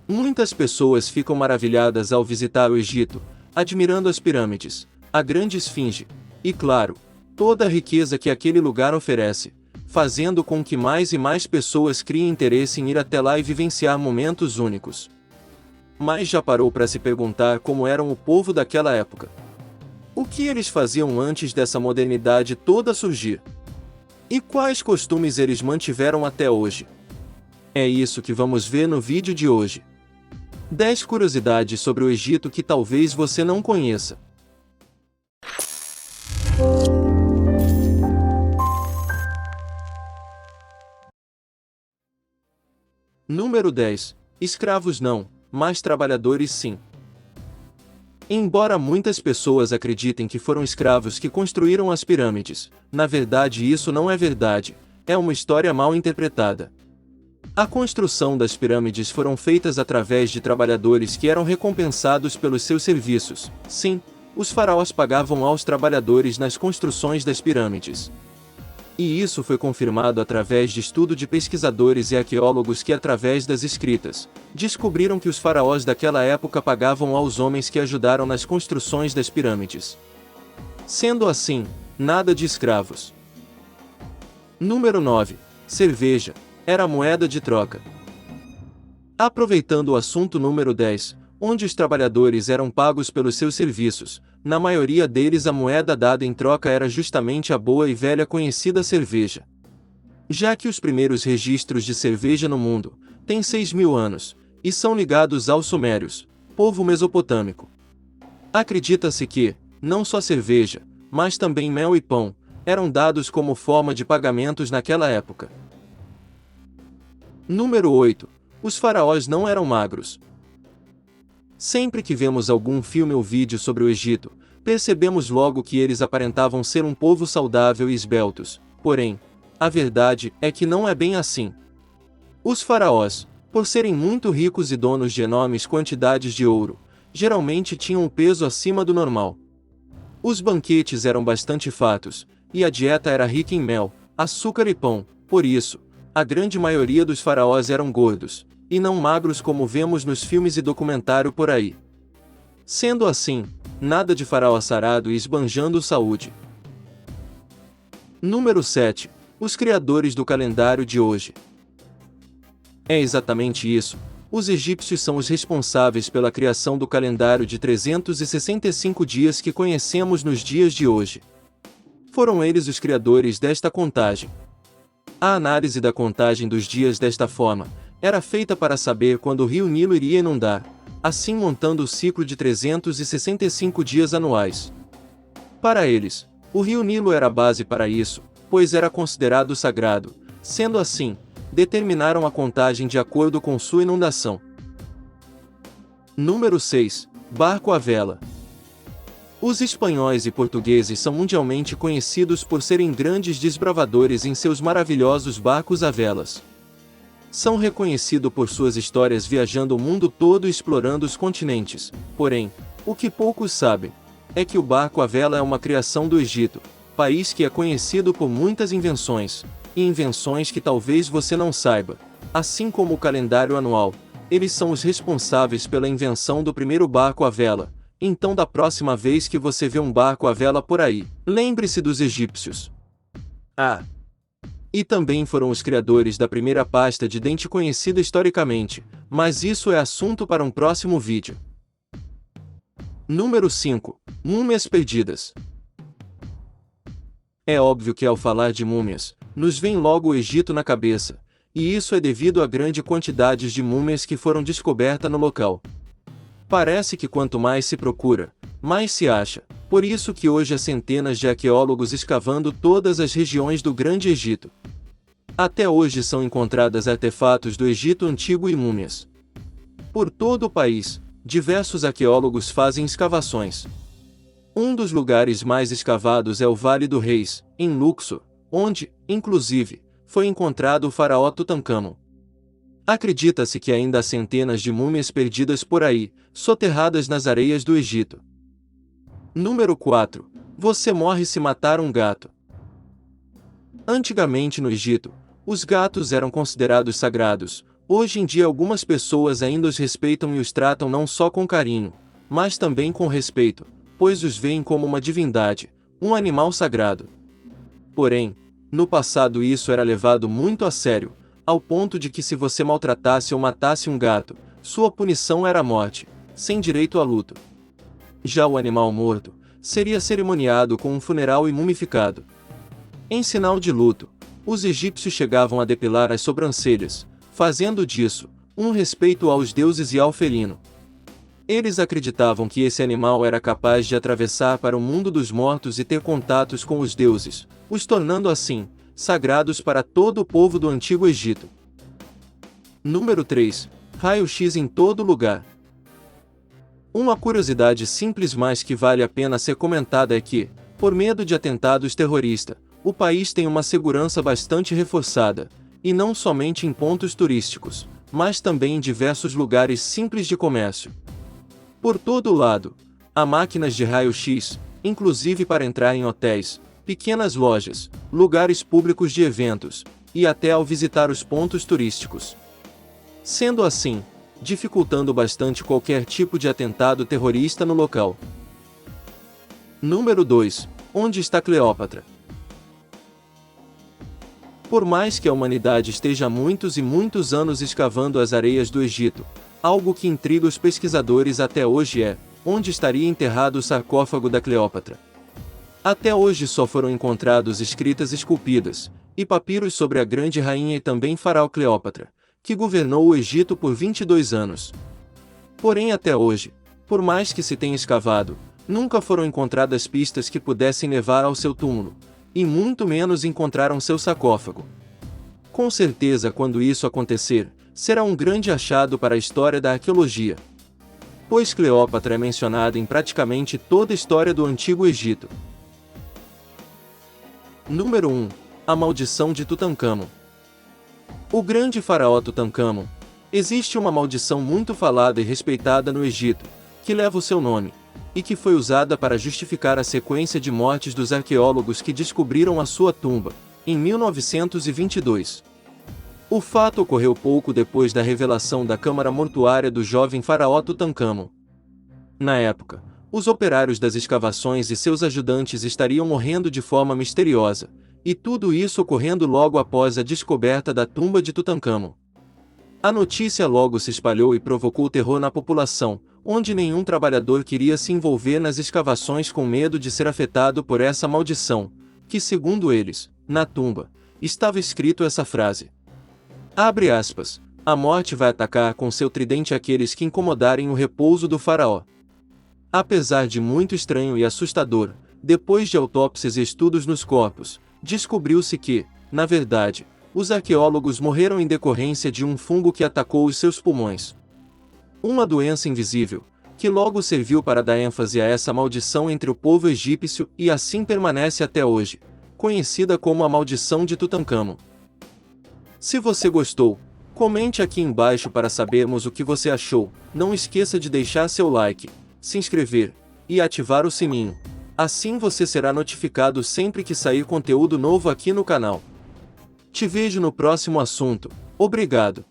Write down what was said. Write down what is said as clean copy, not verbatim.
Muitas pessoas ficam maravilhadas ao visitar o Egito, admirando as pirâmides, a grande esfinge, e claro, toda a riqueza que aquele lugar oferece, fazendo com que mais e mais pessoas criem interesse em ir até lá e vivenciar momentos únicos. Mas já parou para se perguntar como eram o povo daquela época? O que eles faziam antes dessa modernidade toda surgir? E quais costumes eles mantiveram até hoje? É isso que vamos ver no vídeo de hoje. 10 curiosidades sobre o Egito que talvez você não conheça. Número 10. Escravos não, mas trabalhadores sim. Embora muitas pessoas acreditem que foram escravos que construíram as pirâmides, na verdade isso não é verdade, é uma história mal interpretada. A construção das pirâmides foram feitas através de trabalhadores que eram recompensados pelos seus serviços. Sim, os faraós pagavam aos trabalhadores nas construções das pirâmides. E isso foi confirmado através de estudo de pesquisadores e arqueólogos que, através das escritas, descobriram que os faraós daquela época pagavam aos homens que ajudaram nas construções das pirâmides. Sendo assim, nada de escravos. Número 9. Cerveja. Era a moeda de troca. Aproveitando o assunto número 10, onde os trabalhadores eram pagos pelos seus serviços, na maioria deles a moeda dada em troca era justamente a boa e velha conhecida cerveja. Já que os primeiros registros de cerveja no mundo têm 6.000 anos, e são ligados aos sumérios, povo mesopotâmico. Acredita-se que, não só cerveja, mas também mel e pão, eram dados como forma de pagamentos naquela época. Número 8. Os faraós não eram magros. Sempre que vemos algum filme ou vídeo sobre o Egito, percebemos logo que eles aparentavam ser um povo saudável e esbeltos, porém, a verdade é que não é bem assim. Os faraós, por serem muito ricos e donos de enormes quantidades de ouro, geralmente tinham um peso acima do normal. Os banquetes eram bastante fartos, e a dieta era rica em mel, açúcar e pão, por isso, a grande maioria dos faraós eram gordos, e não magros como vemos nos filmes e documentário por aí. Sendo assim, nada de faraó sarado e esbanjando saúde. Número 7. Os criadores do calendário de hoje. É exatamente isso. Os egípcios são os responsáveis pela criação do calendário de 365 dias que conhecemos nos dias de hoje. Foram eles os criadores desta contagem. A análise da contagem dos dias desta forma era feita para saber quando o rio Nilo iria inundar, assim montando o ciclo de 365 dias anuais. Para eles, o rio Nilo era a base para isso, pois era considerado sagrado, sendo assim, determinaram a contagem de acordo com sua inundação. Número 6. Barco à vela. Os espanhóis e portugueses são mundialmente conhecidos por serem grandes desbravadores em seus maravilhosos barcos a velas. São reconhecidos por suas histórias viajando o mundo todo e explorando os continentes, porém, o que poucos sabem é que o barco à vela é uma criação do Egito, país que é conhecido por muitas invenções, e invenções que talvez você não saiba, assim como o calendário anual, eles são os responsáveis pela invenção do primeiro barco à vela. Então da próxima vez que você vê um barco à vela por aí, lembre-se dos egípcios. E também foram os criadores da primeira pasta de dente conhecida historicamente, mas isso é assunto para um próximo vídeo. Número 5. Múmias perdidas. É óbvio que ao falar de múmias, nos vem logo o Egito na cabeça, e isso é devido à grande quantidade de múmias que foram descobertas no local. Parece que quanto mais se procura, mais se acha, por isso que hoje há centenas de arqueólogos escavando todas as regiões do Grande Egito. Até hoje são encontradas artefatos do Egito Antigo e múmias. Por todo o país, diversos arqueólogos fazem escavações. Um dos lugares mais escavados é o Vale do Reis, em Luxor, onde, inclusive, foi encontrado o faraó Tutancâmon. Acredita-se que ainda há centenas de múmias perdidas por aí, soterradas nas areias do Egito. Número 4. Você morre se matar um gato. Antigamente no Egito, os gatos eram considerados sagrados, Hoje em dia algumas pessoas ainda os respeitam e os tratam não só com carinho, mas também com respeito, pois os veem como uma divindade, um animal sagrado. Porém, no passado isso era levado muito a sério, ao ponto de que se você maltratasse ou matasse um gato, sua punição era a morte, sem direito a luto. Já o animal morto seria cerimoniado com um funeral e mumificado. Em sinal de luto, os egípcios chegavam a depilar as sobrancelhas, fazendo disso um respeito aos deuses e ao felino. Eles acreditavam que esse animal era capaz de atravessar para o mundo dos mortos e ter contatos com os deuses, os tornando assim sagrados para todo o povo do Antigo Egito. Número 3. Raio-X em todo lugar. Uma curiosidade simples mas que vale a pena ser comentada é que, por medo de atentados terroristas, o país tem uma segurança bastante reforçada, e não somente em pontos turísticos, mas também em diversos lugares simples de comércio. Por todo lado, há máquinas de raio-x, inclusive para entrar em hotéis, pequenas lojas, lugares públicos de eventos, e até ao visitar os pontos turísticos. Sendo assim, dificultando bastante qualquer tipo de atentado terrorista no local. Número 2. Onde está Cleópatra? Por mais que a humanidade esteja há muitos e muitos anos escavando as areias do Egito, algo que intriga os pesquisadores até hoje é: onde estaria enterrado o sarcófago da Cleópatra? Até hoje só foram encontrados escritas esculpidas e papiros sobre a grande rainha e também faraó Cleópatra, que governou o Egito por 22 anos. Porém até hoje, por mais que se tenha escavado, nunca foram encontradas pistas que pudessem levar ao seu túmulo, e muito menos encontraram seu sarcófago. Com certeza quando isso acontecer, será um grande achado para a história da arqueologia. Pois Cleópatra é mencionada em praticamente toda a história do Antigo Egito. Número 1. A maldição de Tutancâmon. O grande faraó Tutancâmon. Existe uma maldição muito falada e respeitada no Egito, que leva o seu nome, e que foi usada para justificar a sequência de mortes dos arqueólogos que descobriram a sua tumba, em 1922. O fato ocorreu pouco depois da revelação da câmara mortuária do jovem faraó Tutancâmon. Na época, os operários das escavações e seus ajudantes estariam morrendo de forma misteriosa, e tudo isso ocorrendo logo após a descoberta da tumba de Tutancâmon. A notícia logo se espalhou e provocou terror na população, onde nenhum trabalhador queria se envolver nas escavações com medo de ser afetado por essa maldição, que segundo eles, na tumba, estava escrito essa frase. Abre aspas, a morte vai atacar com seu tridente aqueles que incomodarem o repouso do faraó. Apesar de muito estranho e assustador, depois de autópsias e estudos nos corpos, descobriu-se que, na verdade, os arqueólogos morreram em decorrência de um fungo que atacou os seus pulmões. Uma doença invisível, que logo serviu para dar ênfase a essa maldição entre o povo egípcio e assim permanece até hoje, conhecida como a maldição de Tutancâmon. Se você gostou, comente aqui embaixo para sabermos o que você achou, não esqueça de deixar seu like, se inscrever e ativar o sininho. Assim você será notificado sempre que sair conteúdo novo aqui no canal. Te vejo no próximo assunto. Obrigado.